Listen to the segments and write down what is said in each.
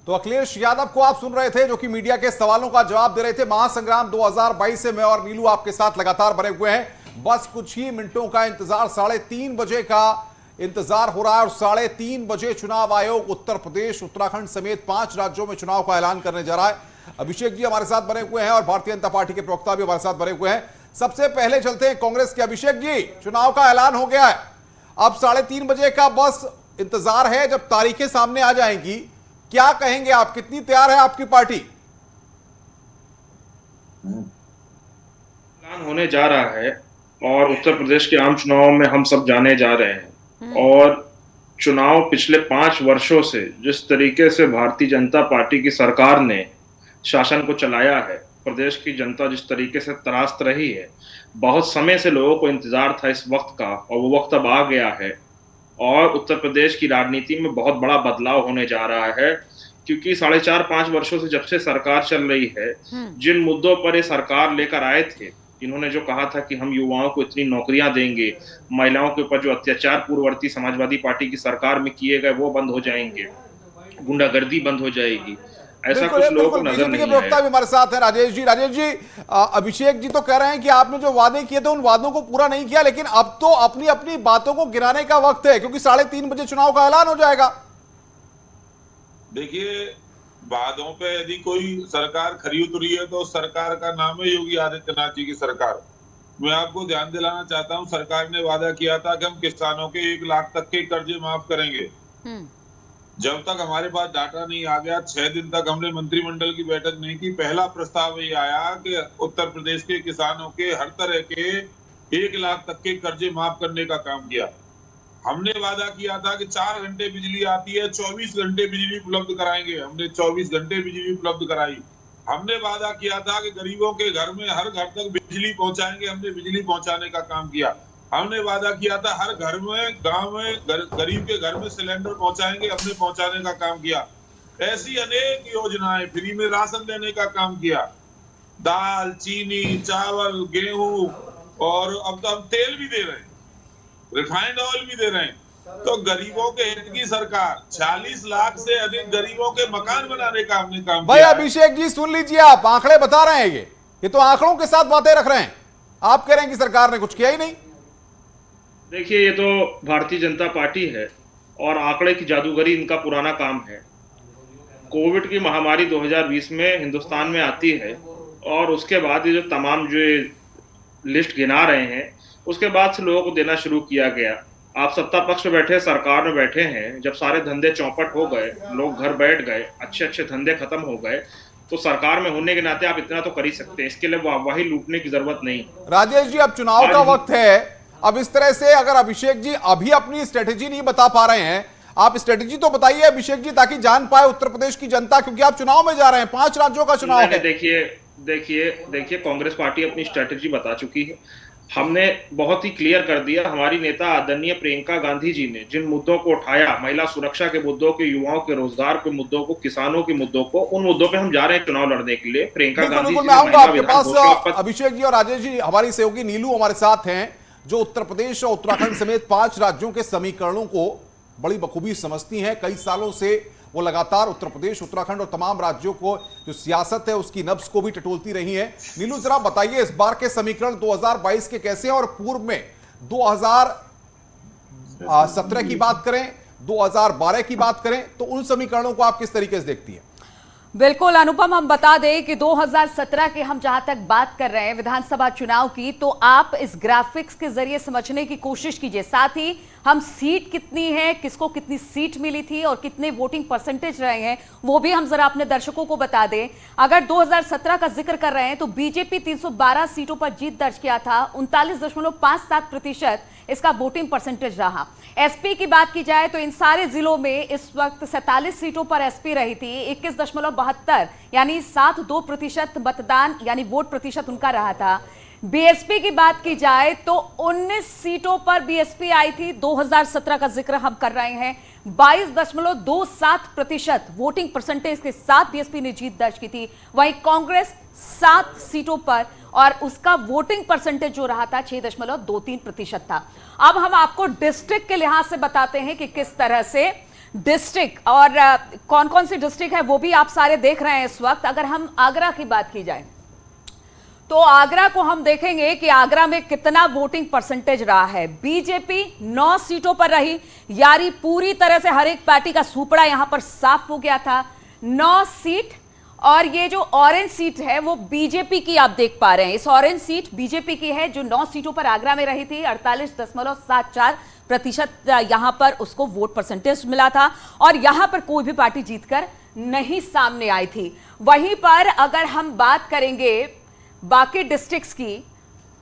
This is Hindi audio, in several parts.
तो अखिलेश यादव को आप सुन रहे थे, जो कि मीडिया के सवालों का जवाब दे रहे थे। महासंग्राम 2022 से मैं और नीलू आपके साथ लगातार बने हुए हैं। बस कुछ ही मिनटों का इंतजार, 3:30 बजे का इंतजार हो रहा है और 3:30 बजे चुनाव आयोग उत्तर प्रदेश, उत्तराखंड समेत 5 राज्यों में चुनाव का ऐलान करने जा रहा है। अभिषेक जी हमारे साथ बने हुए हैं और भारतीय जनता पार्टी के प्रवक्ता भी हमारे साथ बने हुए हैं। सबसे पहले चलते हैं कांग्रेस के। अभिषेक जी, चुनाव का ऐलान हो गया है, अब 3:30 बजे का बस इंतजार है जब तारीखें सामने आ जाएंगी। क्या कहेंगे आप, कितनी तैयार है आपकी पार्टी? ऐलान होने जा रहा है और उत्तर प्रदेश के आम चुनाव में हम सब जाने जा रहे हैं। और चुनाव पिछले 5 वर्षों से जिस तरीके से भारतीय जनता पार्टी की सरकार ने शासन को चलाया है, प्रदेश की जनता जिस तरीके से त्रास्त रही है, बहुत समय से लोगों को इंतजार था इस वक्त का और वो वक्त अब आ गया है। और उत्तर प्रदेश की राजनीति में बहुत बड़ा बदलाव होने जा रहा है, क्योंकि 4.5-5 वर्षों से जब से सरकार चल रही है, जिन मुद्दों पर ये सरकार लेकर आए थे, इन्होंने जो कहा था कि हम युवाओं को इतनी नौकरियां देंगे, महिलाओं के ऊपर जो अत्याचार पूर्ववर्ती समाजवादी पार्टी की सरकार में किए गए वो बंद हो जाएंगे, गुंडागर्दी बंद हो जाएगी, ऐसा कुछ लोगों को नजर नहीं आया। प्रवक्ता भी हमारे साथ है राजेश जी, अभिषेक जी तो कह रहे हैं कि आपने जो वादे किए थे उन वादों को पूरा नहीं किया, लेकिन अब तो अपनी अपनी बातों को गिराने का वक्त है, क्योंकि 3:30 बजे चुनाव का ऐलान हो जाएगा। देखिए, वादों पे यदि कोई सरकार खरी उतरी है तो सरकार का नाम है योगी आदित्यनाथ जी की सरकार। मैं आपको ध्यान दिलाना चाहता हूं, सरकार ने वादा किया था कि हम किसानों के 1 लाख तक के कर्जे माफ करेंगे। जब तक हमारे पास डाटा नहीं आ गया, 6 दिन तक हमने मंत्रिमंडल की बैठक नहीं की, पहला प्रस्ताव ये आया कि उत्तर प्रदेश के किसानों के हर तरह के 1 लाख तक के कर्जे माफ करने का काम किया। हमने वादा किया था कि 4 घंटे बिजली आती है, 24 घंटे बिजली उपलब्ध कराएंगे। हमने 24 घंटे बिजली उपलब्ध कराई। हमने वादा किया था कि गरीबों के घर में हर घर तक बिजली पहुंचाएंगे। हमने बिजली पहुंचाने का काम किया। हमने वादा किया था हर घर में, गांव में, गरीब के घर में सिलेंडर पहुंचाएंगे। हमने पहुंचाने का काम किया। ऐसी अनेक योजनाएं, फ्री में राशन देने का काम किया। दाल, चीनी, चावल, गेहूं और अब तो हम तेल भी दे रहे हैं, रिफाइंड ऑयल भी दे रहे हैं। तो गरीबों के हित की सरकार, 46 लाख से अधिक गरीबों के मकान बनाने का हमने काम भाई किया। अभिषेक जी सुन लीजिए, आप आंकड़े बता रहे हैं, ये तो आंकड़ों के साथ बातें रख रहे हैं। आप कह रहे हैं कि सरकार ने कुछ किया ही नहीं। देखिए, ये तो भारतीय जनता पार्टी है और आंकड़े की जादूगरी इनका पुराना काम है। कोविड की महामारी 2020 में हिंदुस्तान में आती है और उसके बाद ये जो तमाम जो लिस्ट गिना रहे हैं, उसके बाद से लोगों को देना शुरू किया गया। आप सत्ता पक्ष में बैठे, सरकार में बैठे हैं, जब सारे धंधे चौपट हो गए, लोग घर बैठ गए, अच्छे अच्छे धंधे खत्म हो गए, तो सरकार में होने के नाते आप इतना तो कर ही सकते हैं। इसके लिए वाहवाही लूटने की जरूरत नहीं। राजेश जी, अब चुनाव का वक्त है। अब इस तरह से अगर अभिषेक जी अभी अपनी स्ट्रेटेजी नहीं बता पा रहे हैं, आप स्ट्रेटेजी तो बताइए अभिषेक जी, ताकि जान पाए उत्तर प्रदेश की जनता, क्योंकि आप चुनाव में जा रहे हैं, 5 राज्यों का चुनाव है। देखिए, कांग्रेस पार्टी अपनी स्ट्रेटेजी बता चुकी है। हमने बहुत ही क्लियर कर दिया। हमारी नेता आदरणीय प्रियंका गांधी जी ने जिन मुद्दों को उठाया, महिला सुरक्षा के मुद्दों के, युवाओं के रोजगार के मुद्दों को, किसानों के मुद्दों को, उन मुद्दों पे हम जा रहे हैं चुनाव लड़ने के लिए। प्रियंका गांधी जी, मैं आऊंगा आपके पास। अभिषेक जी और राजेश जी, हमारी सहयोगी नीलू हमारे साथ हैं, जो उत्तर प्रदेश और उत्तराखंड समेत 5 राज्यों के समीकरणों को बड़ी बखूबी समझती हैं। कई सालों से वो लगातार उत्तर प्रदेश, उत्तराखंड और तमाम राज्यों को जो सियासत है उसकी नब्ज को भी टटोलती रही है। नीलू, जरा बताइए इस बार के समीकरण 2022 के कैसे हैं और पूर्व में 2017 की बात करें, 2012 की बात करें, तो उन समीकरणों को आप किस तरीके से देखती हैं? बिल्कुल अनुपम, हम बता दें कि 2017 के हम जहां तक बात कर रहे हैं विधानसभा चुनाव की, तो आप इस ग्राफिक्स के जरिए समझने की कोशिश कीजिए। साथ ही हम सीट कितनी है, किसको कितनी सीट मिली थी और कितने वोटिंग परसेंटेज रहे हैं, वो भी हम जरा अपने दर्शकों को बता दें। अगर 2017 का जिक्र कर रहे हैं तो बीजेपी 312 सीटों पर जीत दर्ज किया था, 39.57% इसका वोटिंग परसेंटेज रहा। एसपी की बात की जाए तो इन सारे जिलों में इस वक्त 47 सीटों पर एसपी रही थी, 21.72 यानी 7.2% मतदान यानी वोट प्रतिशत उनका रहा था। बीएसपी की बात की जाए तो 19 सीटों पर बीएसपी आई थी, 2017 का जिक्र हम कर रहे हैं। 22.27% वोटिंग परसेंटेज के साथ बीएसपी ने जीत दर्ज की थी। वहीं कांग्रेस 7 सीटों पर और उसका वोटिंग परसेंटेज जो रहा था 6.23% था। अब हम आपको डिस्ट्रिक्ट के लिहाज से बताते हैं कि किस तरह से डिस्ट्रिक्ट और कौन कौन सी डिस्ट्रिक्ट है वो भी आप सारे देख रहे हैं इस वक्त। अगर हम आगरा की बात की जाए तो आगरा को हम देखेंगे कि आगरा में कितना वोटिंग परसेंटेज रहा है। बीजेपी 9 सीटों पर रही, यानी पूरी तरह से हर एक पार्टी का सुपड़ा यहां पर साफ हो गया था। 9 सीट, और ये जो ऑरेंज सीट है वो बीजेपी की आप देख पा रहे हैं। इस ऑरेंज सीट बीजेपी की है जो 9 सीटों पर आगरा में रही थी। 48.74% यहां पर उसको वोट परसेंटेज मिला था और यहां पर कोई भी पार्टी जीतकर नहीं सामने आई थी। वहीं पर अगर हम बात करेंगे बाकी डिस्ट्रिक्ट्स की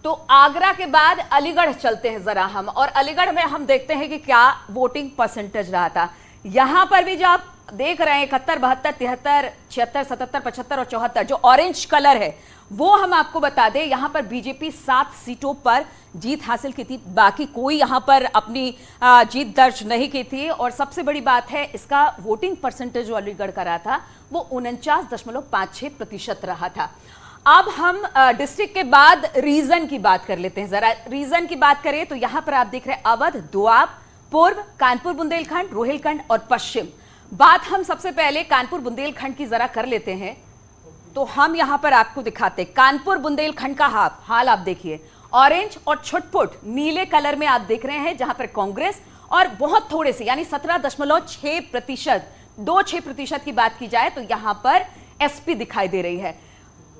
तो आगरा के बाद अलीगढ़ चलते हैं जरा हम, और अलीगढ़ में हम देखते हैं कि क्या वोटिंग परसेंटेज रहा था। यहां पर भी जो आप देख रहे हैं 71, 72, 73, 76, 77, 75 और 74 जो ऑरेंज कलर है वो हम आपको बता दें, यहां पर बीजेपी 7 सीटों पर जीत हासिल की थी, बाकी कोई यहां पर अपनी जीत दर्ज नहीं की थी। और सबसे बड़ी बात है इसका वोटिंग परसेंटेज जो अलीगढ़ का रहा था वो 49.56% रहा था। अब हम डिस्ट्रिक्ट के बाद रीजन की बात कर लेते हैं। जरा रीजन की बात करें तो यहां पर आप देख रहे हैं अवध, दोआब, पूर्व, कानपुर बुंदेलखंड, रोहिलखंड और पश्चिम। बात हम सबसे पहले कानपुर बुंदेलखंड की जरा कर लेते हैं तो हम यहां पर आपको दिखाते हैं कानपुर बुंदेलखंड का हाल आप देखिए। ऑरेंज और छुटपुट नीले कलर में आप देख रहे हैं, जहां पर कांग्रेस और बहुत थोड़े से यानी 17.6%, 26% की बात की जाए तो यहां पर एसपी दिखाई दे रही है।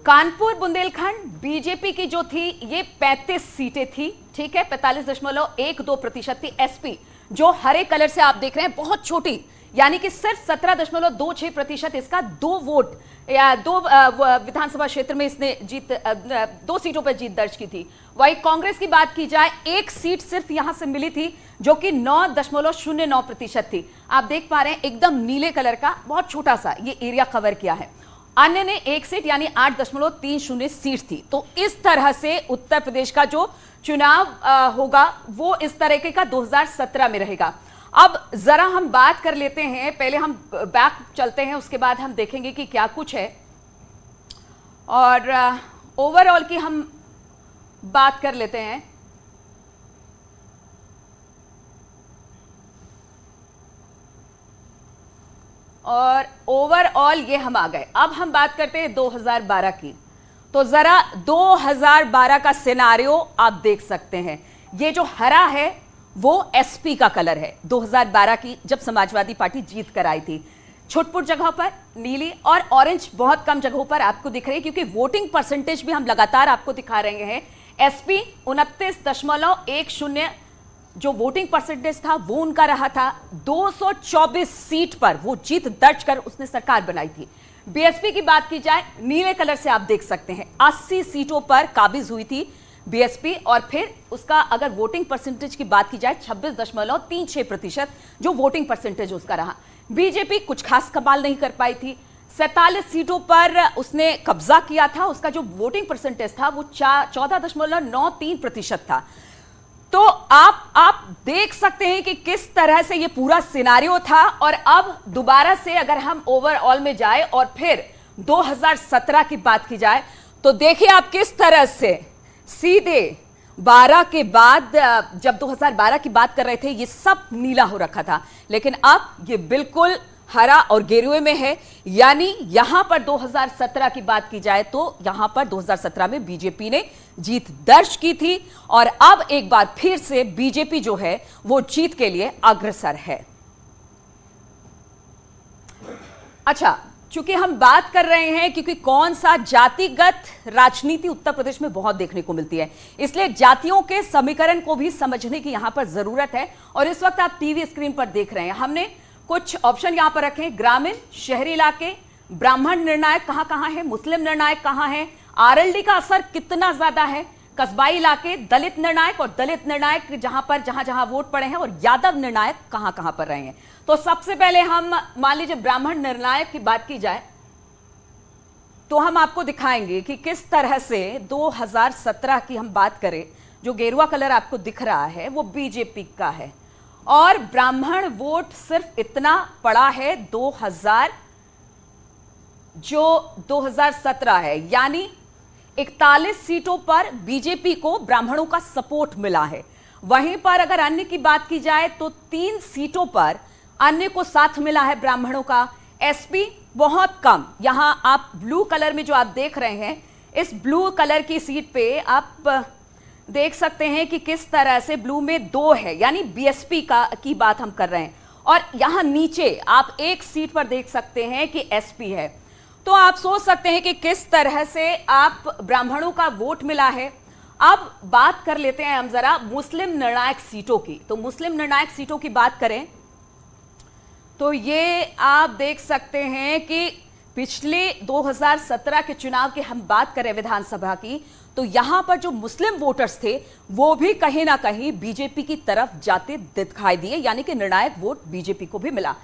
कानपुर बुंदेलखंड बीजेपी की जो थी ये 35 सीटें थी, ठीक है, 45.12% थी। एसपी जो हरे कलर से आप देख रहे हैं बहुत छोटी, यानी कि सिर्फ 17.26% इसका 2 वोट या 2 विधानसभा क्षेत्र में इसने 2 सीटों पर जीत दर्ज की थी। वही कांग्रेस की बात की जाए 1 सीट सिर्फ यहां से मिली थी जो कि 9.09% थी। आप देख पा रहे हैं एकदम नीले कलर का बहुत छोटा सा ये एरिया कवर किया है। अन्य ने 1 सीट यानी 8.30 सीट थी। तो इस तरह से उत्तर प्रदेश का जो चुनाव होगा वो इस तरीके का 2017 में रहेगा। अब जरा हम बात कर लेते हैं, पहले हम बैक चलते हैं उसके बाद हम देखेंगे कि क्या कुछ है और ओवरऑल की हम बात कर लेते हैं। और ओवरऑल ये हम आ गए। अब हम बात करते हैं 2012 की, तो जरा 2012 का सिनारियो आप देख सकते हैं। ये जो हरा है वो एसपी का कलर है 2012 की, जब समाजवादी पार्टी जीत कर आई थी। छुटपुट जगह पर नीली और ऑरेंज बहुत कम जगहों पर आपको दिख रही है, क्योंकि वोटिंग परसेंटेज भी हम लगातार आपको दिखा रहे हैं। एसपी 29.10 जो वोटिंग परसेंटेज था वो उनका रहा था। 224 सीट पर वो जीत दर्ज कर उसने सरकार बनाई थी। बीएसपी की बात की जाए नीले कलर से आप देख सकते हैं 80 सीटों पर काबिज हुई थी बीएसपी, और फिर उसका अगर वोटिंग परसेंटेज की बात की जाए 26.36% जो वोटिंग परसेंटेज उसका रहा। बीजेपी कुछ खास कमाल नहीं कर पाई थी। 47 सीटों पर उसने कब्जा किया था, उसका जो वोटिंग परसेंटेज था वो 14.93% था। तो आप देख सकते हैं कि किस तरह से ये पूरा सिनारियो था। और अब दोबारा से अगर हम ओवरऑल में जाए और फिर 2017 की बात की जाए तो देखिए आप किस तरह से सीधे 12 के बाद, जब 2012 की बात कर रहे थे ये सब नीला हो रखा था, लेकिन अब ये बिल्कुल हरा और गेरुए में है। यानी यहां पर 2017 की बात की जाए तो यहां पर 2017 में बीजेपी ने जीत दर्ज की थी और अब एक बार फिर से बीजेपी जो है वो जीत के लिए अग्रसर है। अच्छा, चूंकि हम बात कर रहे हैं क्योंकि कौन सा जातिगत राजनीति उत्तर प्रदेश में बहुत देखने को मिलती है, इसलिए जातियों के समीकरण को भी समझने की यहां पर जरूरत है। और इस वक्त आप टीवी स्क्रीन पर देख रहे हैं, हमने कुछ ऑप्शन यहां पर रखे हैं। ग्रामीण, शहरी इलाके, ब्राह्मण निर्णायक कहां है, मुस्लिम निर्णायक कहां है, आरएलडी का असर कितना ज्यादा है, कस्बाई इलाके, दलित निर्णायक और दलित निर्णायक जहां जहां वोट पड़े हैं, और यादव निर्णायक कहां पर रहे हैं। तो सबसे पहले हम मान लीजिए ब्राह्मण निर्णायक की बात की जाए तो हम आपको दिखाएंगे कि किस तरह से 2017 की हम बात करें, जो गेरुआ कलर आपको दिख रहा है वो बीजेपी का है और ब्राह्मण वोट सिर्फ इतना पड़ा है 2017 है, यानी 41 सीटों पर बीजेपी को ब्राह्मणों का सपोर्ट मिला है। वहीं पर अगर अन्य की बात की जाए तो 3 सीटों पर अन्य को साथ मिला है ब्राह्मणों का। एसपी बहुत कम। यहां आप ब्लू कलर में जो आप देख रहे हैं, इस ब्लू कलर की सीट पे आप देख सकते हैं कि किस तरह से ब्लू में 2 है, यानी बीएसपी की बात हम कर रहे हैं। और यहां नीचे आप एक सीट पर देख सकते हैं कि एसपी है। तो आप सोच सकते हैं कि किस तरह से आप ब्राह्मणों का वोट मिला है। अब बात कर लेते हैं हम जरा मुस्लिम निर्णायक सीटों की। तो मुस्लिम निर्णायक सीटों की बात करें तो ये आप देख सकते हैं कि पिछले 2017 के चुनाव की हम बात करें विधानसभा की, तो यहां पर जो मुस्लिम वोटर्स थे वो भी कहीं ना कहीं बीजेपी की तरफ जाते दिखाई दिए, यानी कि निर्णायक वोट बीजेपी को भी मिला।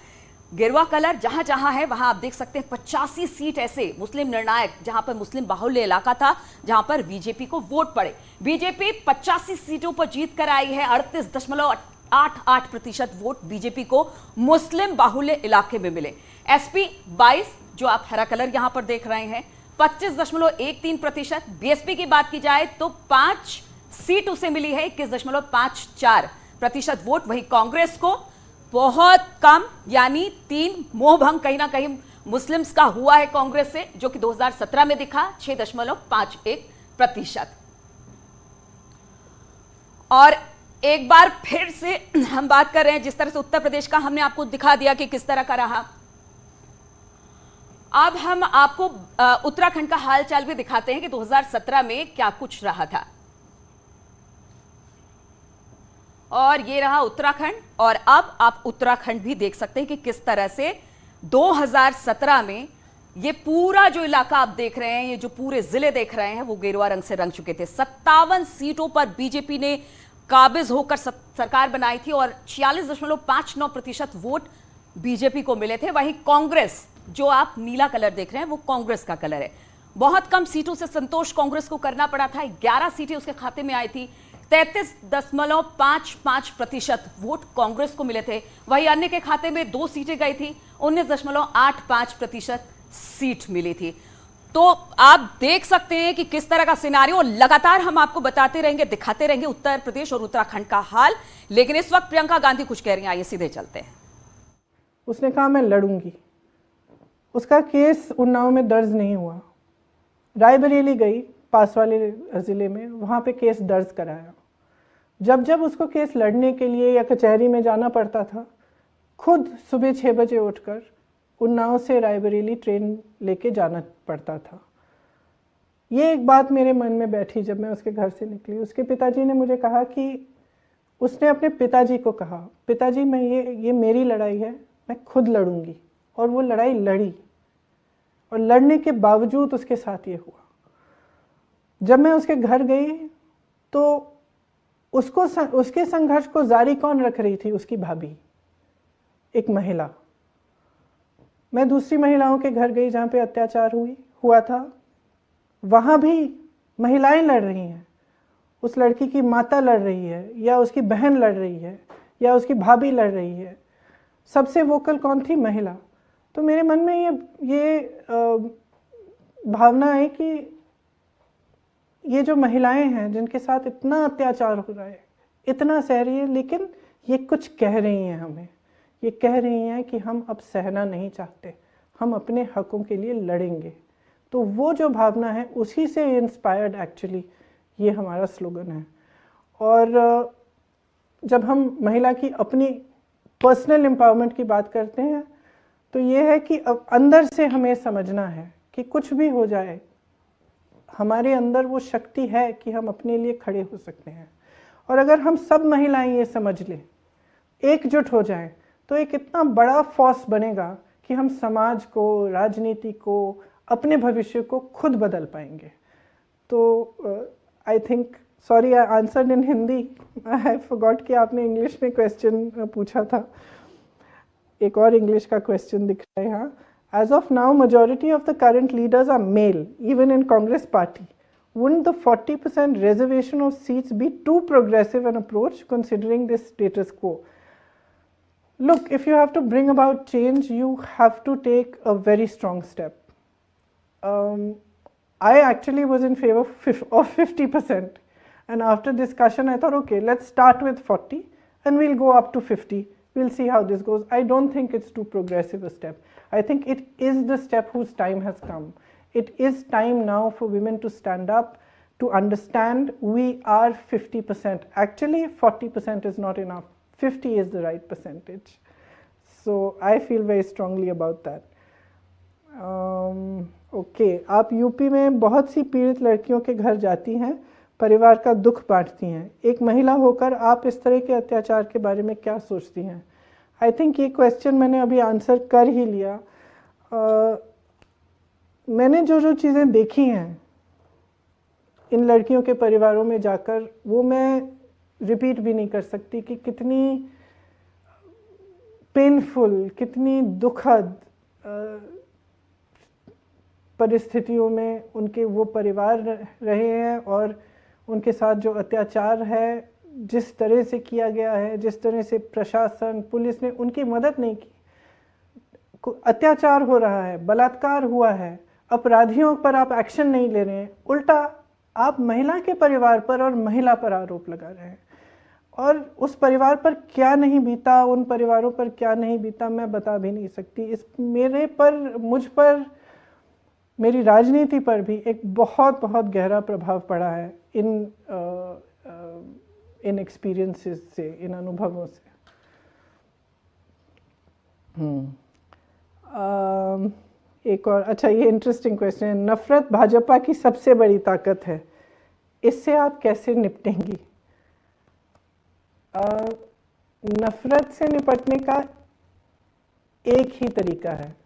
गेरुआ कलर जहां जहां है वहां आप देख सकते हैं 85 सीट ऐसे मुस्लिम निर्णायक, जहां पर मुस्लिम बाहुल्य इलाका था, जहां पर बीजेपी को वोट पड़े। बीजेपी 85 सीटों पर जीत कर आई है। 38.88% वोट बीजेपी को मुस्लिम बाहुल्य इलाके में मिले। एसपी 22, जो आप हरा कलर यहां पर देख रहे हैं, 25.13%। बीएसपी की बात की जाए तो 5 सीट उसे मिली है, 21.54% वोट। वही कांग्रेस को बहुत कम, यानी 3 मोहभंग कहीं ना कहीं मुस्लिम्स का हुआ है कांग्रेस से, जो कि 2017 में दिखा 6.51%। और एक बार फिर से हम बात कर रहे हैं जिस तरह से उत्तर प्रदेश का हमने आपको दिखा दिया कि किस तरह का रहा। अब हम आपको उत्तराखंड का हालचाल भी दिखाते हैं कि 2017 में क्या कुछ रहा था। और ये रहा उत्तराखंड। और अब आप उत्तराखंड भी देख सकते हैं कि किस तरह से 2017 में ये पूरा जो इलाका आप देख रहे हैं, ये जो पूरे जिले देख रहे हैं, वो गेरुआ रंग से रंग चुके थे। 57 सीटों पर बीजेपी ने काबिज होकर सरकार बनाई थी और 46.59% वोट बीजेपी को मिले थे। वहीं कांग्रेस, जो आप नीला कलर देख रहे हैं, वो कांग्रेस का कलर है। बहुत कम सीटों से संतोष कांग्रेस को करना पड़ा था। 11 सीटें उसके खाते में आई थी। 33.55% वोट कांग्रेस को मिले थे। वहीं अन्य के खाते में 2 सीटें गई थी। 19.85% सीट मिली थी। तो आप देख सकते हैं कि किस तरह का सिनारियो, लगातार हम आपको बताते रहेंगे, दिखाते रहेंगे उत्तर प्रदेश और उत्तराखंड का हाल। लेकिन इस वक्त प्रियंका गांधी कुछ कह रही हैं, आइए सीधे चलते हैं। उसने कहा मैं लड़ूंगी। उसका केस उन्नाव में दर्ज नहीं हुआ। रायबरेली गई, पास वाले जिले में, वहाँ पे केस दर्ज कराया। जब जब उसको केस लड़ने के लिए या कचहरी में जाना पड़ता था, खुद सुबह 6 बजे उठकर उन्नाव से रायबरेली ट्रेन लेके जाना पड़ता था। ये एक बात मेरे मन में बैठी जब मैं उसके घर से निकली। उसके पिताजी ने मुझे कहा कि उसने अपने पिताजी को कहा, पिताजी मैं ये मेरी लड़ाई है, मैं खुद लड़ूंगी। और वो लड़ाई लड़ी और लड़ने के बावजूद उसके साथ ये हुआ। जब मैं उसके घर गई तो उसके संघर्ष को जारी कौन रख रही थी? उसकी भाभी, एक महिला। मैं दूसरी महिलाओं के घर गई जहाँ पे अत्याचार हुआ था, वहाँ भी महिलाएं लड़ रही हैं। उस लड़की की माता लड़ रही है, या उसकी बहन लड़ रही है, या उसकी भाभी लड़ रही है। सबसे वोकल कौन थी? महिला। तो मेरे मन में ये भावना है कि ये जो महिलाएं हैं जिनके साथ इतना अत्याचार हो रहा है, इतना सह रही है, लेकिन ये कुछ कह रही हैं हमें। ये कह रही हैं कि हम अब सहना नहीं चाहते, हम अपने हकों के लिए लड़ेंगे। तो वो जो भावना है, उसी से इंस्पायर्ड एक्चुअली ये हमारा स्लोगन है। और जब हम महिला की अपनी पर्सनल एम्पावरमेंट की बात करते हैं, तो ये है कि अब अंदर से हमें समझना है कि कुछ भी हो जाए, हमारे अंदर वो शक्ति है कि हम अपने लिए खड़े हो सकते हैं। और अगर हम सब महिलाएं ये समझ लें, एकजुट हो जाएं, तो एक इतना बड़ा फोर्स बनेगा कि हम समाज को, राजनीति को, अपने भविष्य को खुद बदल पाएंगे। तो I think, sorry I answered in Hindi, I forgot कि आपने इंग्लिश में क्वेश्चन पूछा था। एक और इंग्लिश का क्वेश्चन दिख रहा है यहाँ। As of now, majority of the current leaders are male, even in Congress party. Wouldn't the 40% reservation of seats be too progressive an approach considering this status quo? Look, if you have to bring about change, you have to take a very strong step. I actually was in favor of 50%. And after discussion, I thought, okay, let's start with 40 and we'll go up to 50 we'll see how this goes. I don't think it's too progressive a step. I think it is the step whose time has come. It is time now for women to stand up, to understand we are 50%. Actually, 40% is not enough. 50 is the right percentage. So I feel very strongly about that. Okay, आप यूपी में बहुत सी पीड़ित लड़कियों के घर जाती हैं, परिवार का दुख बांटती हैं। एक महिला होकर आप इस तरह के अत्याचार के बारे में क्या सोचती हैं? आई थिंक ये क्वेश्चन मैंने अभी आंसर कर ही लिया। मैंने जो चीज़ें देखी हैं इन लड़कियों के परिवारों में जाकर, वो मैं रिपीट भी नहीं कर सकती कि कितनी पेनफुल, कितनी दुखद परिस्थितियों में उनके वो परिवार रहे हैं और उनके साथ जो अत्याचार है, जिस तरह से किया गया है, जिस तरह से प्रशासन, पुलिस ने उनकी मदद नहीं की। अत्याचार हो रहा है, बलात्कार हुआ है, अपराधियों पर आप एक्शन नहीं ले रहे हैं, उल्टा आप महिला के परिवार पर और महिला पर आरोप लगा रहे हैं। और उस परिवार पर क्या नहीं बीता, उन परिवारों पर क्या नहीं बीता, मैं बता भी नहीं सकती। इस मेरे पर, मुझ पर, मेरी राजनीति पर भी एक बहुत बहुत गहरा प्रभाव पड़ा है इन एक्सपीरियंसेस से, इन अनुभवों से। एक और, अच्छा, ये इंटरेस्टिंग क्वेश्चन है। नफरत भाजपा की सबसे बड़ी ताकत है, इससे आप कैसे निपटेंगी? नफरत से निपटने का एक ही तरीका है,